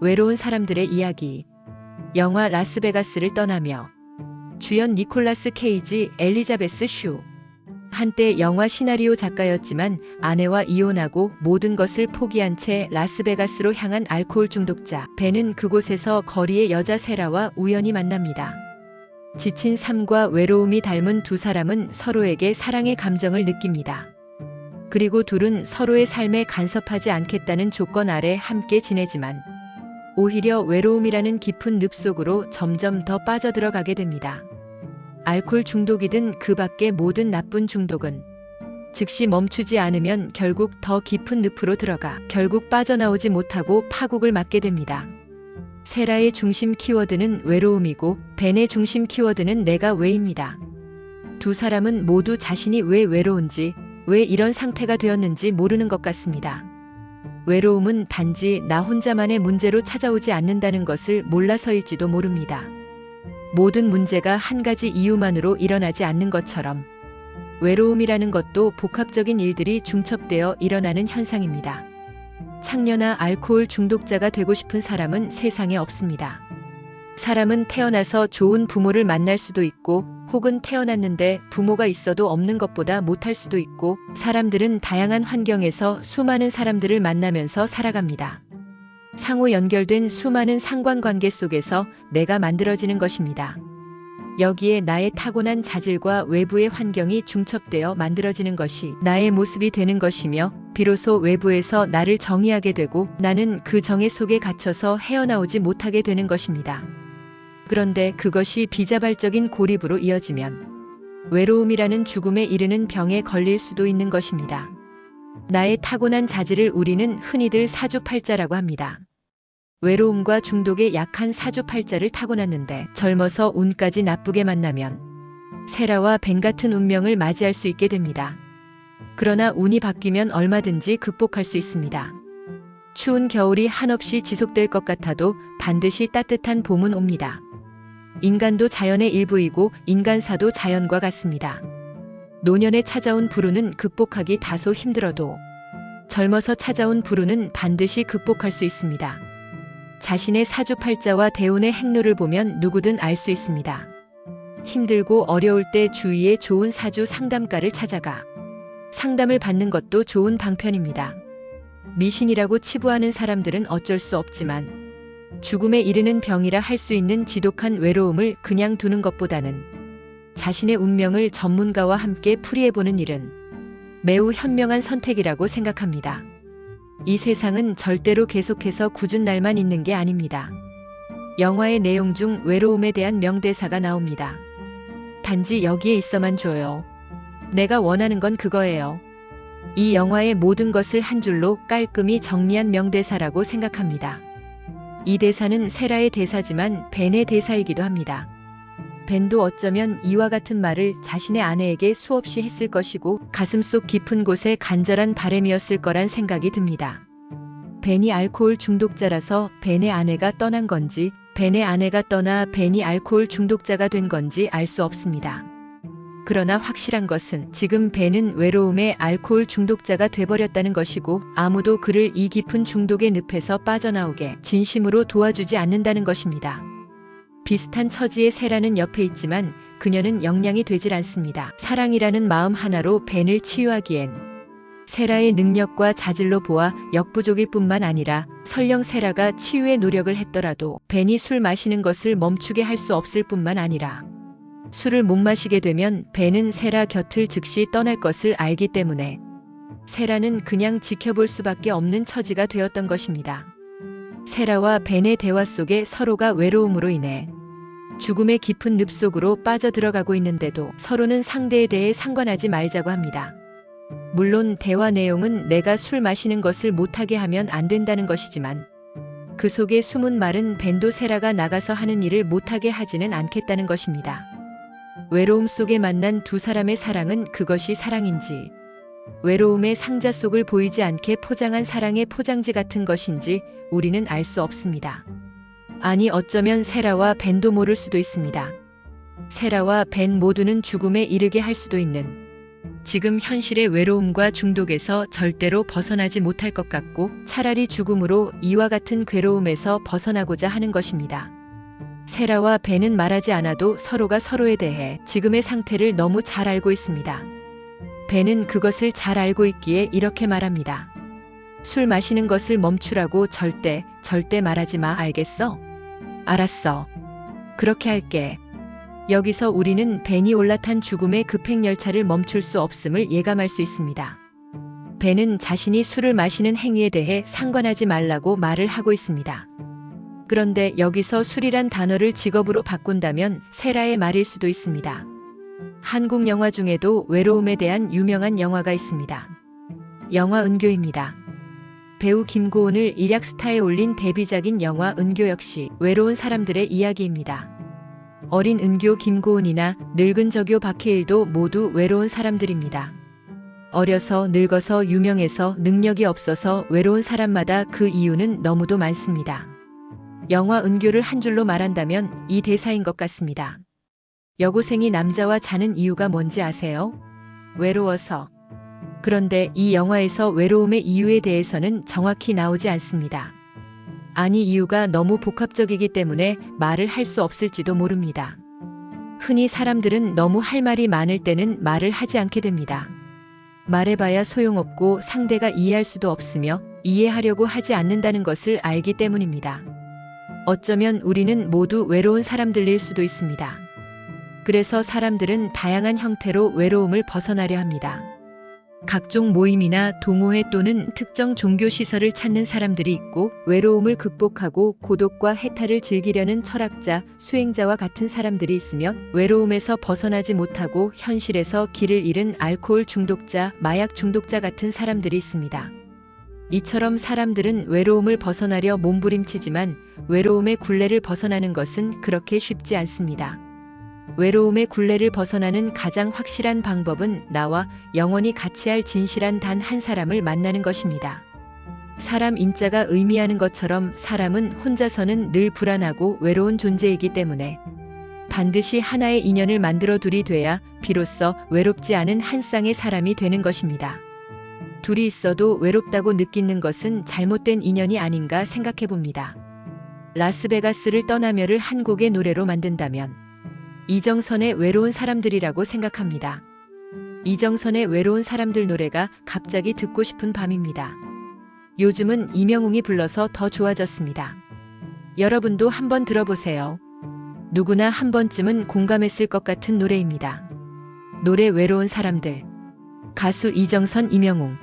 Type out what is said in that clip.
외로운 사람들의 이야기. 영화 라스베가스를 떠나며. 주연 니콜라스 케이지, 엘리자베스 슈. 한때 영화 시나리오 작가였지만 아내와 이혼하고 모든 것을 포기한 채 라스베가스로 향한 알코올 중독자 벤은 그곳에서 거리의 여자 세라와 우연히 만납니다. 지친 삶과 외로움이 닮은 두 사람은 서로에게 사랑의 감정을 느낍니다. 그리고 둘은 서로의 삶에 간섭하지 않겠다는 조건 아래 함께 지내지만 오히려 외로움이라는 깊은 늪 속으로 점점 더 빠져들어가게 됩니다. 알코올 중독이든 그 밖의 모든 나쁜 중독은 즉시 멈추지 않으면 결국 더 깊은 늪으로 들어가 결국 빠져나오지 못하고 파국을 맞게 됩니다. 세라의 중심 키워드는 외로움이고 벤의 중심 키워드는 내가 왜입니다. 두 사람은 모두 자신이 왜 외로운지, 왜 이런 상태가 되었는지 모르는 것 같습니다. 외로움은 단지 나 혼자만의 문제로 찾아오지 않는다는 것을 몰라서일지도 모릅니다. 모든 문제가 한 가지 이유만으로 일어나지 않는 것처럼 외로움이라는 것도 복합적인 일들이 중첩되어 일어나는 현상입니다. 창녀나 알코올 중독자가 되고 싶은 사람은 세상에 없습니다. 사람은 태어나서 좋은 부모를 만날 수도 있고 혹은 태어났는데 부모가 있어도 없는 것보다 못할 수도 있고 사람들은 다양한 환경에서 수많은 사람들을 만나면서 살아갑니다. 상호 연결된 수많은 상관관계 속에서 내가 만들어지는 것입니다. 여기에 나의 타고난 자질과 외부의 환경이 중첩되어 만들어지는 것이 나의 모습이 되는 것이며 비로소 외부에서 나를 정의하게 되고 나는 그 정의 속에 갇혀서 헤어나오지 못하게 되는 것입니다. 그런데 그것이 비자발적인 고립으로 이어지면 외로움이라는 죽음에 이르는 병에 걸릴 수도 있는 것입니다. 나의 타고난 자질을 우리는 흔히들 사주팔자라고 합니다. 외로움과 중독에 약한 사주팔자를 타고났는데 젊어서 운까지 나쁘게 만나면 세라와 벤 같은 운명을 맞이할 수 있게 됩니다. 그러나 운이 바뀌면 얼마든지 극복할 수 있습니다. 추운 겨울이 한없이 지속될 것 같아도 반드시 따뜻한 봄은 옵니다. 인간도 자연의 일부이고 인간사도 자연과 같습니다. 노년에 찾아온 불운은 극복하기 다소 힘들어도 젊어서 찾아온 불운은 반드시 극복할 수 있습니다. 자신의 사주팔자와 대운의 행로를 보면 누구든 알 수 있습니다. 힘들고 어려울 때 주위에 좋은 사주 상담가를 찾아가 상담을 받는 것도 좋은 방편입니다. 미신이라고 치부하는 사람들은 어쩔 수 없지만 죽음에 이르는 병이라 할 수 있는 지독한 외로움을 그냥 두는 것보다는 자신의 운명을 전문가와 함께 풀이해보는 일은 매우 현명한 선택이라고 생각합니다. 이 세상은 절대로 계속해서 굳은 날만 있는 게 아닙니다. 영화의 내용 중 외로움에 대한 명대사가 나옵니다. 단지 여기에 있어만 줘요. 내가 원하는 건 그거예요. 이 영화의 모든 것을 한 줄로 깔끔히 정리한 명대사라고 생각합니다. 이 대사는 세라의 대사지만 벤의 대사이기도 합니다. 벤도 어쩌면 이와 같은 말을 자신의 아내에게 수없이 했을 것이고 가슴속 깊은 곳에 간절한 바람이었을 거란 생각이 듭니다. 벤이 알코올 중독자라서 벤의 아내가 떠난 건지 벤의 아내가 떠나 벤이 알코올 중독자가 된 건지 알 수 없습니다. 그러나 확실한 것은 지금 벤은 외로움의 알코올 중독자가 돼버렸다는 것이고 아무도 그를 이 깊은 중독의 늪에서 빠져나오게 진심으로 도와주지 않는다는 것입니다. 비슷한 처지의 세라는 옆에 있지만 그녀는 영향이 되질 않습니다. 사랑이라는 마음 하나로 벤을 치유하기엔 세라의 능력과 자질로 보아 역부족일 뿐만 아니라 설령 세라가 치유의 노력을 했더라도 벤이 술 마시는 것을 멈추게 할 수 없을 뿐만 아니라 술을 못 마시게 되면 벤은 세라 곁을 즉시 떠날 것을 알기 때문에 세라는 그냥 지켜볼 수밖에 없는 처지가 되었던 것입니다. 세라와 벤의 대화 속에 서로가 외로움으로 인해 죽음의 깊은 늪 속으로 빠져들어가고 있는데도 서로는 상대에 대해 상관하지 말자고 합니다. 물론 대화 내용은 내가 술 마시는 것을 못하게 하면 안 된다는 것이지만 그 속에 숨은 말은 벤도 세라가 나가서 하는 일을 못하게 하지는 않겠다는 것입니다. 외로움 속에 만난 두 사람의 사랑은 그것이 사랑인지 외로움의 상자 속을 보이지 않게 포장한 사랑의 포장지 같은 것인지 우리는 알 수 없습니다. 아니 어쩌면 세라와 벤도 모를 수도 있습니다. 세라와 벤 모두는 죽음에 이르게 할 수도 있는 지금 현실의 외로움과 중독에서 절대로 벗어나지 못할 것 같고 차라리 죽음으로 이와 같은 괴로움에서 벗어나고자 하는 것입니다. 세라와 벤은 말하지 않아도 서로가 서로에 대해 지금의 상태를 너무 잘 알고 있습니다. 벤은 그것을 잘 알고 있기에 이렇게 말합니다. 술 마시는 것을 멈추라고 절대 말하지 마, 알겠어? 알았어. 그렇게 할게. 여기서 우리는 벤이 올라탄 죽음의 급행열차를 멈출 수 없음을 예감할 수 있습니다. 벤은 자신이 술을 마시는 행위에 대해 상관하지 말라고 말을 하고 있습니다. 그런데 여기서 술이란 단어를 직업으로 바꾼다면 세라의 말일 수도 있습니다. 한국 영화 중에도 외로움에 대한 유명한 영화가 있습니다. 영화 은교입니다. 배우 김고은을 일약 스타에 올린 데뷔작인 영화 은교 역시 외로운 사람들의 이야기입니다. 어린 은교 김고은이나 늙은 저교 박해일도 모두 외로운 사람들입니다. 어려서 늙어서 유명해서 능력이 없어서 외로운 사람마다 그 이유는 너무도 많습니다. 영화 은교를 한 줄로 말한다면 이 대사인 것 같습니다. 여고생이 남자와 자는 이유가 뭔지 아세요? 외로워서. 그런데 이 영화에서 외로움의 이유에 대해서는 정확히 나오지 않습니다. 아니, 이유가 너무 복합적이기 때문에 말을 할 수 없을지도 모릅니다. 흔히 사람들은 너무 할 말이 많을 때는 말을 하지 않게 됩니다. 말해봐야 소용없고 상대가 이해할 수도 없으며 이해하려고 하지 않는다는 것을 알기 때문입니다. 어쩌면 우리는 모두 외로운 사람들일 수도 있습니다. 그래서 사람들은 다양한 형태로 외로움을 벗어나려 합니다. 각종 모임이나 동호회 또는 특정 종교 시설을 찾는 사람들이 있고, 외로움을 극복하고 고독과 해탈을 즐기려는 철학자, 수행자와 같은 사람들이 있으면 외로움에서 벗어나지 못하고 현실에서 길을 잃은 알코올 중독자, 마약 중독자 같은 사람들이 있습니다. 이처럼 사람들은 외로움을 벗어나려 몸부림치지만 외로움의 굴레를 벗어나는 것은 그렇게 쉽지 않습니다. 외로움의 굴레를 벗어나는 가장 확실한 방법은 나와 영원히 같이 할 진실한 단 한 사람을 만나는 것입니다. 사람 인자가 의미하는 것처럼 사람은 혼자서는 늘 불안하고 외로운 존재이기 때문에 반드시 하나의 인연을 만들어 둘이 돼야 비로소 외롭지 않은 한 쌍의 사람이 되는 것입니다. 둘이 있어도 외롭다고 느끼는 것은 잘못된 인연이 아닌가 생각해 봅니다. 라스베가스를 떠나며를 한 곡의 노래로 만든다면 이정선의 외로운 사람들이라고 생각합니다. 이정선의 외로운 사람들 노래가 갑자기 듣고 싶은 밤입니다. 요즘은 이명웅이 불러서 더 좋아졌습니다. 여러분도 한번 들어보세요. 누구나 한 번쯤은 공감했을 것 같은 노래입니다. 노래 외로운 사람들. 가수 이정선, 이명웅.